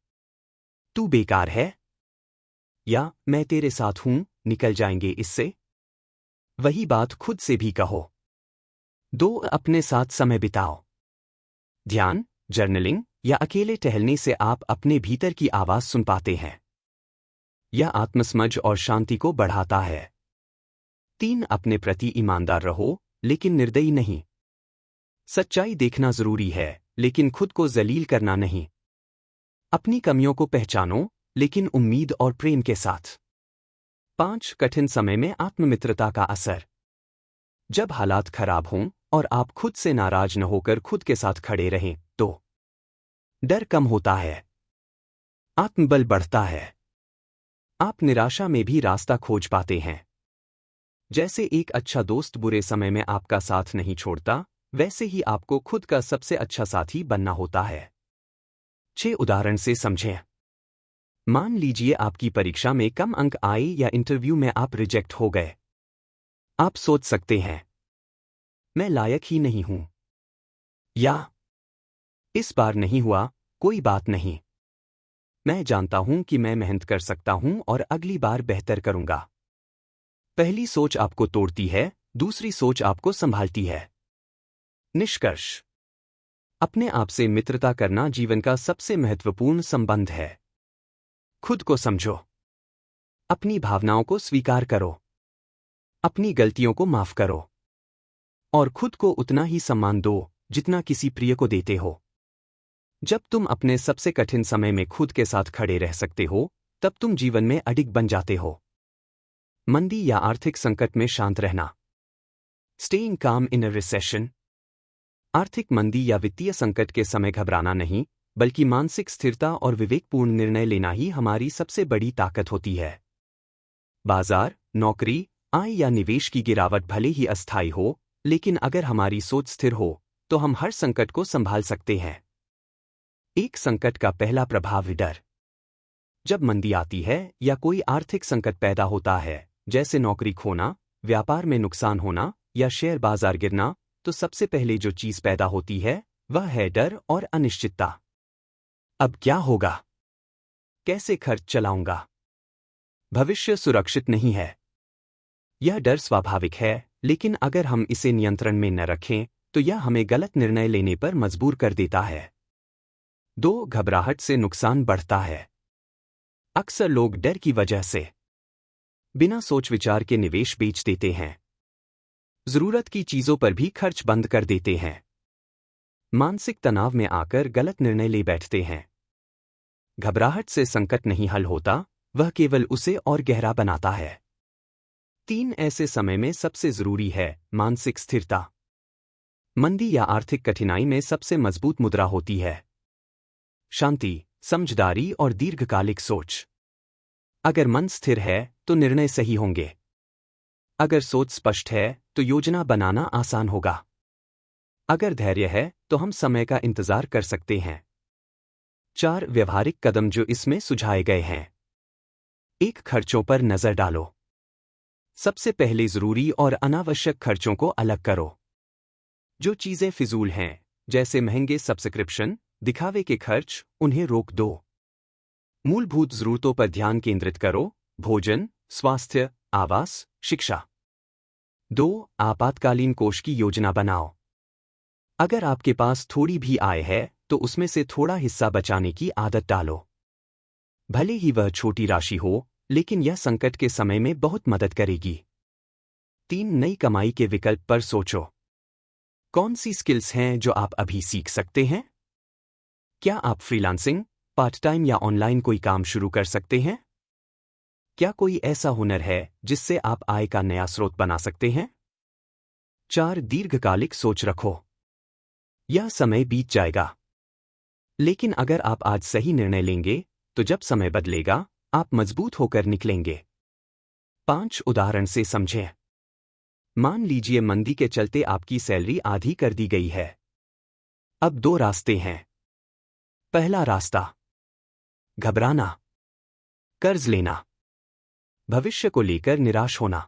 तू बेकार है? या मैं तेरे साथ हूं, निकल जाएंगे इससे? वही बात खुद से भी कहो। 2. अपने साथ समय बिताओ। ध्यान, जर्नलिंग या अकेले टहलने से आप अपने भीतर की आवाज सुन पाते हैं। यह आत्मसमझ और शांति को बढ़ाता है। 3. अपने प्रति ईमानदार रहो, लेकिन निर्दयी नहीं। सच्चाई देखना जरूरी है, लेकिन खुद को जलील करना नहीं। अपनी कमियों को पहचानो, लेकिन उम्मीद और प्रेम के साथ। 5. कठिन समय में आत्ममित्रता का असर। जब हालात खराब हों और आप खुद से नाराज न होकर खुद के साथ खड़े रहें, तो डर कम होता है, आत्मबल बढ़ता है। आप निराशा में भी रास्ता खोज पाते हैं। जैसे एक अच्छा दोस्त बुरे समय में आपका साथ नहीं छोड़ता, वैसे ही आपको खुद का सबसे अच्छा साथी बनना होता है। 6 उदाहरण से समझें। मान लीजिए आपकी परीक्षा में कम अंक आए या इंटरव्यू में आप रिजेक्ट हो गए। आप सोच सकते हैं, मैं लायक ही नहीं हूं, या इस बार नहीं हुआ, कोई बात नहीं, मैं जानता हूं कि मैं मेहनत कर सकता हूं और अगली बार बेहतर करूंगा। पहली सोच आपको तोड़ती है, दूसरी सोच आपको संभालती है। निष्कर्ष: अपने आप से मित्रता करना जीवन का सबसे महत्वपूर्ण संबंध है। खुद को समझो, अपनी भावनाओं को स्वीकार करो, अपनी गलतियों को माफ करो, और खुद को उतना ही सम्मान दो जितना किसी प्रिय को देते हो। जब तुम अपने सबसे कठिन समय में खुद के साथ खड़े रह सकते हो, तब तुम जीवन में अडिग बन जाते हो। मंदी या आर्थिक संकट में शांत रहना। स्टेइंग काम इन अ रिसेशन। आर्थिक मंदी या वित्तीय संकट के समय घबराना नहीं, बल्कि मानसिक स्थिरता और विवेकपूर्ण निर्णय लेना ही हमारी सबसे बड़ी ताकत होती है। बाजार, नौकरी, आय या निवेश की गिरावट भले ही अस्थायी हो, लेकिन अगर हमारी सोच स्थिर हो, तो हम हर संकट को संभाल सकते हैं। एक संकट का पहला प्रभाव डर। जब मंदी आती है या कोई आर्थिक संकट पैदा होता है, जैसे नौकरी खोना, व्यापार में नुकसान होना या शेयर बाजार गिरना, तो सबसे पहले जो चीज पैदा होती है, वह है डर और अनिश्चितता। अब क्या होगा? कैसे खर्च चलाऊंगा? भविष्य सुरक्षित नहीं है। यह डर स्वाभाविक है, लेकिन अगर हम इसे नियंत्रण में न रखें, तो यह हमें गलत निर्णय लेने पर मजबूर कर देता है। 2. घबराहट से नुकसान बढ़ता है। अक्सर लोग डर की वजह से बिना सोच विचार के निवेश बेच देते हैं, जरूरत की चीजों पर भी खर्च बंद कर देते हैं, मानसिक तनाव में आकर गलत निर्णय ले बैठते हैं। घबराहट से संकट नहीं हल होता, वह केवल उसे और गहरा बनाता है। 3. ऐसे समय में सबसे जरूरी है मानसिक स्थिरता। मंदी या आर्थिक कठिनाई में सबसे मजबूत मुद्रा होती है शांति, समझदारी और दीर्घकालिक सोच। अगर मन स्थिर है तो निर्णय सही होंगे। अगर सोच स्पष्ट है तो योजना बनाना आसान होगा। अगर धैर्य है तो हम समय का इंतजार कर सकते हैं। 4 व्यवहारिक कदम जो इसमें सुझाए गए हैं। 1. खर्चों पर नजर डालो। सबसे पहले जरूरी और अनावश्यक खर्चों को अलग करो। जो चीजें फिजूल हैं, जैसे महंगे सब्सक्रिप्शन, दिखावे के खर्च, उन्हें रोक दो। मूलभूत जरूरतों पर ध्यान केंद्रित करो, भोजन, स्वास्थ्य, आवास, शिक्षा। 2. आपातकालीन कोष की योजना बनाओ। अगर आपके पास थोड़ी भी आय है तो उसमें से थोड़ा हिस्सा बचाने की आदत डालो। भले ही वह छोटी राशि हो, लेकिन यह संकट के समय में बहुत मदद करेगी। 3. नई कमाई के विकल्प पर सोचो। कौन सी स्किल्स हैं जो आप अभी सीख सकते हैं? क्या आप फ्रीलांसिंग, पार्ट टाइम या ऑनलाइन कोई काम शुरू कर सकते हैं? क्या कोई ऐसा हुनर है जिससे आप आय का नया स्रोत बना सकते हैं? 4. दीर्घकालिक सोच रखो। यह समय बीत जाएगा, लेकिन अगर आप आज सही निर्णय लेंगे तो जब समय बदलेगा आप मजबूत होकर निकलेंगे। 5. उदाहरण से समझें। मान लीजिए मंदी के चलते आपकी सैलरी आधी कर दी गई है। अब 2 रास्ते हैं। पहला रास्ता, घबराना, कर्ज लेना, भविष्य को लेकर निराश होना,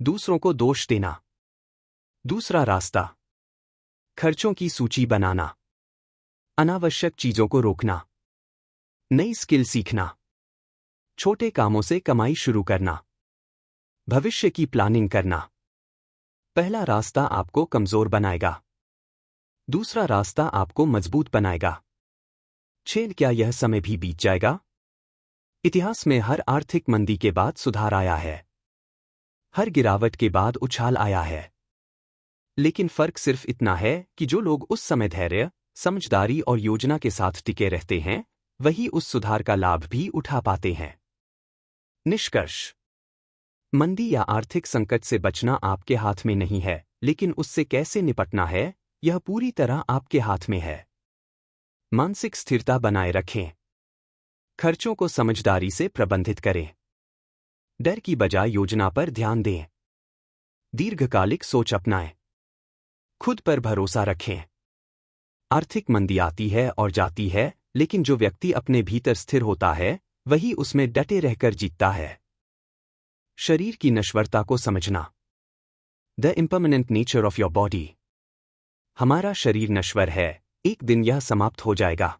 दूसरों को दोष देना। दूसरा रास्ता, खर्चों की सूची बनाना, अनावश्यक चीजों को रोकना, नई स्किल सीखना, छोटे कामों से कमाई शुरू करना, भविष्य की प्लानिंग करना। पहला रास्ता आपको कमजोर बनाएगा, दूसरा रास्ता आपको मजबूत बनाएगा। 6. क्या यह समय भी बीत जाएगा? इतिहास में हर आर्थिक मंदी के बाद सुधार आया है। हर गिरावट के बाद उछाल आया है। लेकिन फर्क सिर्फ इतना है कि जो लोग उस समय धैर्य, समझदारी और योजना के साथ टिके रहते हैं, वही उस सुधार का लाभ भी उठा पाते हैं। निष्कर्ष। मंदी या आर्थिक संकट से बचना आपके हाथ में नहीं है, लेकिन उससे कैसे निपटना है, यह पूरी तरह आपके हाथ में है। मानसिक स्थिरता बनाए रखें। खर्चों को समझदारी से प्रबंधित करें। डर की बजाय योजना पर ध्यान दें। दीर्घकालिक सोच अपनाएं। खुद पर भरोसा रखें। आर्थिक मंदी आती है और जाती है, लेकिन जो व्यक्ति अपने भीतर स्थिर होता है, वही उसमें डटे रहकर जीतता है। शरीर की नश्वरता को समझना। The impermanent nature of your body. हमारा शरीर नश्वर है, एक दिन यह समाप्त हो जाएगा।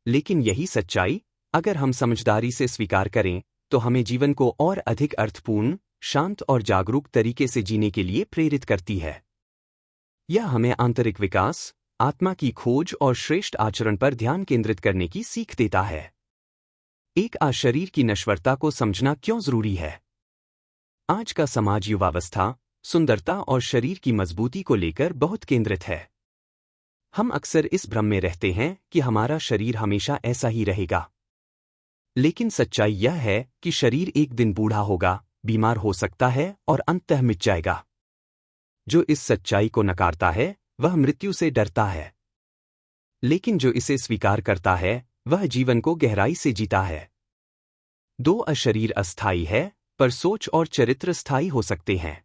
लेकिन यही सच्चाई, अगर हम समझदारी से स्वीकार करें, तो हमें जीवन को और अधिक अर्थपूर्ण, शांत और जागरूक तरीके से जीने के लिए प्रेरित करती है। यह हमें आंतरिक विकास, आत्मा की खोज और श्रेष्ठ आचरण पर ध्यान केंद्रित करने की सीख देता है। एक शरीर की नश्वरता को समझना क्यों जरूरी है? आज का समाज युवावस्था, सुंदरता और शरीर की मजबूती को लेकर बहुत केंद्रित है। हम अक्सर इस भ्रम में रहते हैं कि हमारा शरीर हमेशा ऐसा ही रहेगा। लेकिन सच्चाई यह है कि शरीर एक दिन बूढ़ा होगा, बीमार हो सकता है और अंततः मिट जाएगा। जो इस सच्चाई को नकारता है, वह मृत्यु से डरता है। लेकिन जो इसे स्वीकार करता है, वह जीवन को गहराई से जीता है। 2. शरीर अस्थायी है, पर सोच और चरित्र स्थायी हो सकते हैं।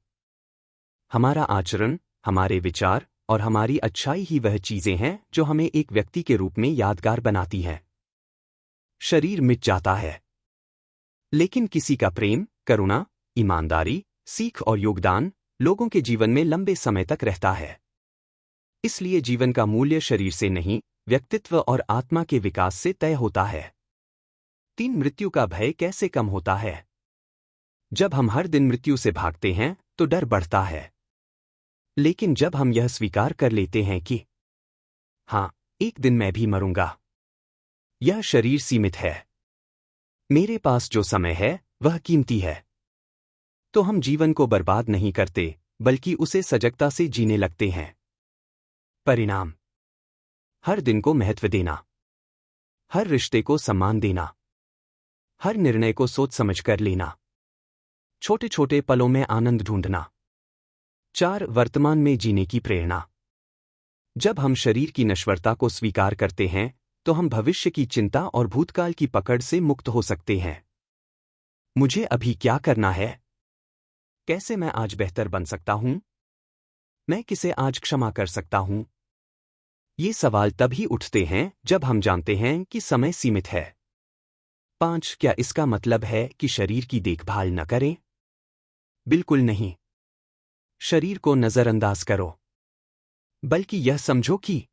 हमारा आचरण, हमारे विचार और हमारी अच्छाई ही वह चीजें हैं जो हमें एक व्यक्ति के रूप में यादगार बनाती हैं। शरीर मिट जाता है, लेकिन किसी का प्रेम, करुणा, ईमानदारी, सीख और योगदान लोगों के जीवन में लंबे समय तक रहता है। इसलिए जीवन का मूल्य शरीर से नहीं, व्यक्तित्व और आत्मा के विकास से तय होता है। 3. मृत्यु का भय कैसे कम होता है? जब हम हर दिन मृत्यु से भागते हैं तो डर बढ़ता है। लेकिन जब हम यह स्वीकार कर लेते हैं कि हाँ, एक दिन मैं भी मरूंगा, यह शरीर सीमित है, मेरे पास जो समय है वह कीमती है, तो हम जीवन को बर्बाद नहीं करते, बल्कि उसे सजगता से जीने लगते हैं। परिणाम। हर दिन को महत्व देना, हर रिश्ते को सम्मान देना, हर निर्णय को सोच समझकर लेना, छोटे छोटे पलों में आनंद ढूंढना। 4. वर्तमान में जीने की प्रेरणा। जब हम शरीर की नश्वरता को स्वीकार करते हैं, तो हम भविष्य की चिंता और भूतकाल की पकड़ से मुक्त हो सकते हैं। मुझे अभी क्या करना है? कैसे मैं आज बेहतर बन सकता हूं? मैं किसे आज क्षमा कर सकता हूं? ये सवाल तभी उठते हैं जब हम जानते हैं कि समय सीमित है। 5. क्या इसका मतलब है कि शरीर की देखभाल न करें? बिल्कुल नहीं। शरीर को नजरअंदाज करो, बल्कि यह समझो कि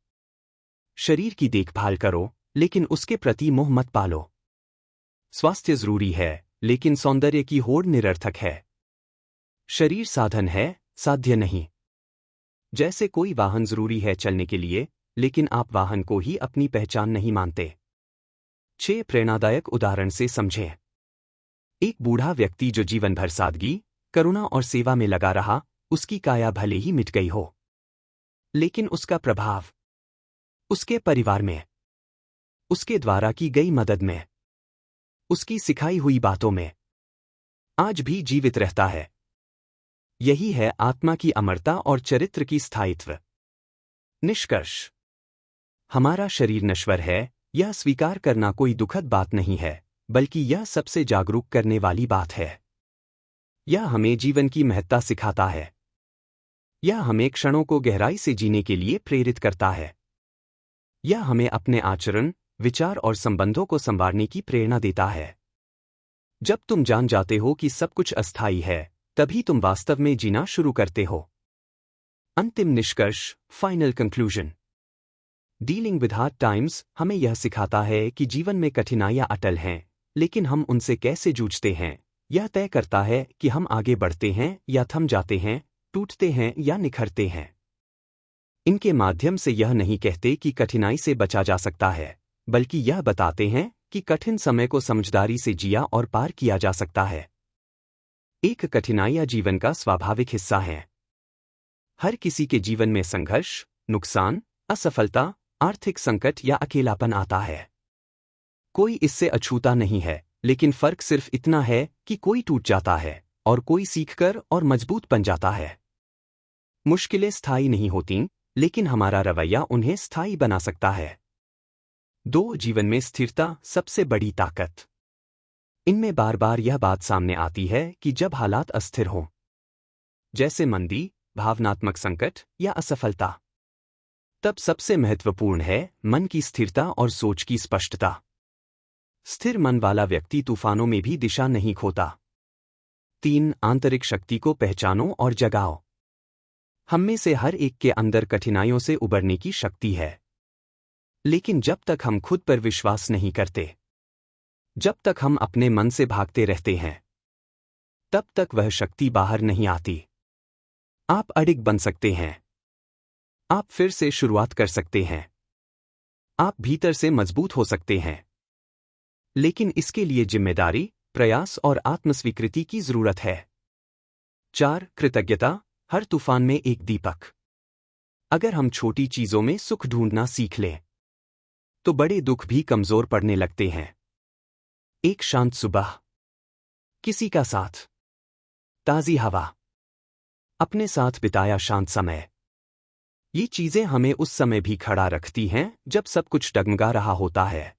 शरीर की देखभाल करो, लेकिन उसके प्रति मोह मत पालो। स्वास्थ्य जरूरी है, लेकिन सौंदर्य की होड़ निरर्थक है। शरीर साधन है, साध्य नहीं। जैसे कोई वाहन जरूरी है चलने के लिए, लेकिन आप वाहन को ही अपनी पहचान नहीं मानते। 6. प्रेरणादायक उदाहरण से समझें। एक बूढ़ा व्यक्ति जो जीवन भर सादगी, करुणा और सेवा में लगा रहा, उसकी काया भले ही मिट गई हो, लेकिन उसका प्रभाव उसके परिवार में, उसके द्वारा की गई मदद में, उसकी सिखाई हुई बातों में आज भी जीवित रहता है। यही है आत्मा की अमरता और चरित्र की स्थायित्व। निष्कर्ष: हमारा शरीर नश्वर है, यह स्वीकार करना कोई दुखद बात नहीं है, बल्कि यह सबसे जागरूक करने वाली बात है। यह हमें जीवन की महत्ता सिखाता है। यह हमें क्षणों को गहराई से जीने के लिए प्रेरित करता है। यह हमें अपने आचरण, विचार और संबंधों को संवारने की प्रेरणा देता है। जब तुम जान जाते हो कि सब कुछ अस्थायी है, तभी तुम वास्तव में जीना शुरू करते हो। अंतिम निष्कर्ष, final conclusion. Dealing with hard times हमें यह सिखाता है कि जीवन में कठिनाइयां अटल हैं, लेकिन हम उनसे कैसे जूझते हैं, यह तय करता है कि हम आगे बढ़ते हैं या थम जाते हैं, टूटते हैं या निखरते हैं। इनके माध्यम से यह नहीं कहते कि कठिनाई से बचा जा सकता है, बल्कि यह बताते हैं कि कठिन समय को समझदारी से जिया और पार किया जा सकता है। एक कठिनाइयां जीवन का स्वाभाविक हिस्सा है। हर किसी के जीवन में संघर्ष, नुकसान, असफलता, आर्थिक संकट या अकेलापन आता है। कोई इससे अछूता नहीं है, लेकिन फर्क सिर्फ इतना है कि कोई टूट जाता है और कोई सीखकर और मजबूत बन जाता है। मुश्किलें स्थायी नहीं होतीं, लेकिन हमारा रवैया उन्हें स्थायी बना सकता है। 2. जीवन में स्थिरता सबसे बड़ी ताकत। इनमें बार बार यह बात सामने आती है कि जब हालात अस्थिर हों, जैसे मंदी, भावनात्मक संकट या असफलता, तब सबसे महत्वपूर्ण है मन की स्थिरता और सोच की स्पष्टता। स्थिर मन वाला व्यक्ति तूफानों में भी दिशा नहीं खोता। 3. आंतरिक शक्ति को पहचानो और जगाओ। हम में से हर एक के अंदर कठिनाइयों से उबरने की शक्ति है, लेकिन जब तक हम खुद पर विश्वास नहीं करते, जब तक हम अपने मन से भागते रहते हैं, तब तक वह शक्ति बाहर नहीं आती। आप अडिग बन सकते हैं। आप फिर से शुरुआत कर सकते हैं। आप भीतर से मजबूत हो सकते हैं, लेकिन इसके लिए जिम्मेदारी, प्रयास और आत्मस्वीकृति की जरूरत है। 4. कृतज्ञता, हर तूफान में एक दीपक। अगर हम छोटी चीजों में सुख ढूंढना सीख लें, तो बड़े दुख भी कमजोर पड़ने लगते हैं। एक शांत सुबह, किसी का साथ, ताजी हवा, अपने साथ बिताया शांत समय, ये चीजें हमें उस समय भी खड़ा रखती हैं जब सब कुछ डगमगा रहा होता है।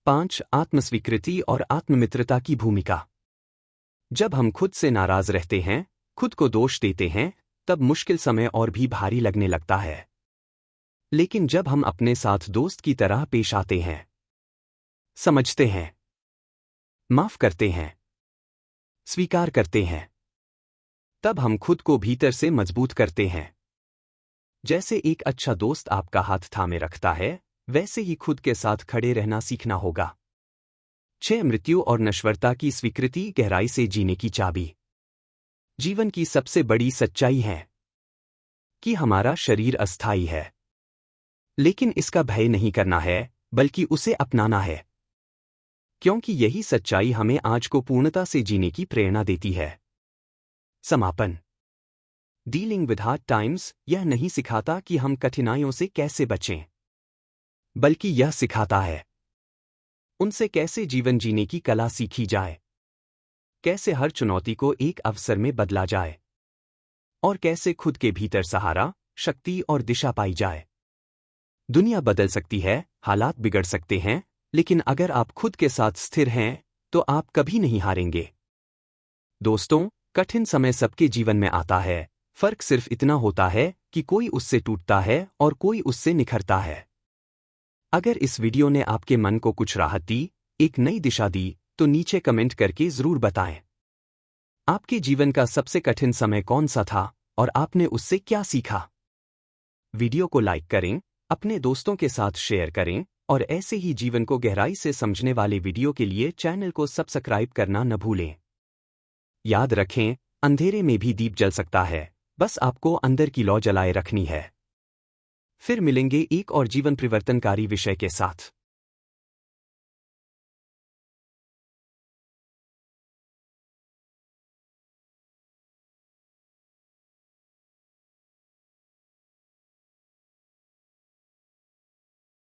5. आत्मस्वीकृति और आत्ममित्रता की भूमिका। जब हम खुद से नाराज रहते हैं, खुद को दोष देते हैं, तब मुश्किल समय और भी भारी लगने लगता है। लेकिन जब हम अपने साथ दोस्त की तरह पेश आते हैं, समझते हैं, माफ करते हैं, स्वीकार करते हैं, तब हम खुद को भीतर से मजबूत करते हैं। जैसे एक अच्छा दोस्त आपका हाथ थामे रखता है, वैसे ही खुद के साथ खड़े रहना सीखना होगा। 6. मृत्यु और नश्वरता की स्वीकृति गहराई से जीने की चाबी। जीवन की सबसे बड़ी सच्चाई है कि हमारा शरीर अस्थायी है, लेकिन इसका भय नहीं करना है, बल्कि उसे अपनाना है, क्योंकि यही सच्चाई हमें आज को पूर्णता से जीने की प्रेरणा देती है। समापन। डीलिंग विद हार्ड टाइम्स यह नहीं सिखाता कि हम कठिनाइयों से कैसे बचें, बल्कि यह सिखाता है उनसे कैसे जीवन जीने की कला सीखी जाए, कैसे हर चुनौती को एक अवसर में बदला जाए, और कैसे खुद के भीतर सहारा, शक्ति और दिशा पाई जाए। दुनिया बदल सकती है, हालात बिगड़ सकते हैं, लेकिन अगर आप खुद के साथ स्थिर हैं, तो आप कभी नहीं हारेंगे। दोस्तों, कठिन समय सबके जीवन में आता है, फर्क सिर्फ इतना होता है कि कोई उससे टूटता है और कोई उससे निखरता है। अगर इस वीडियो ने आपके मन को कुछ राहत दी, एक नई दिशा दी, तो नीचे कमेंट करके जरूर बताएं। आपके जीवन का सबसे कठिन समय कौन सा था और आपने उससे क्या सीखा? वीडियो को लाइक करें, अपने दोस्तों के साथ शेयर करें और ऐसे ही जीवन को गहराई से समझने वाले वीडियो के लिए चैनल को सब्सक्राइब करना न भूलें। याद रखें, अंधेरे में भी दीप जल सकता है, बस आपको अंदर की लौ जलाए रखनी है। फिर मिलेंगे एक और जीवन परिवर्तनकारी विषय के साथ।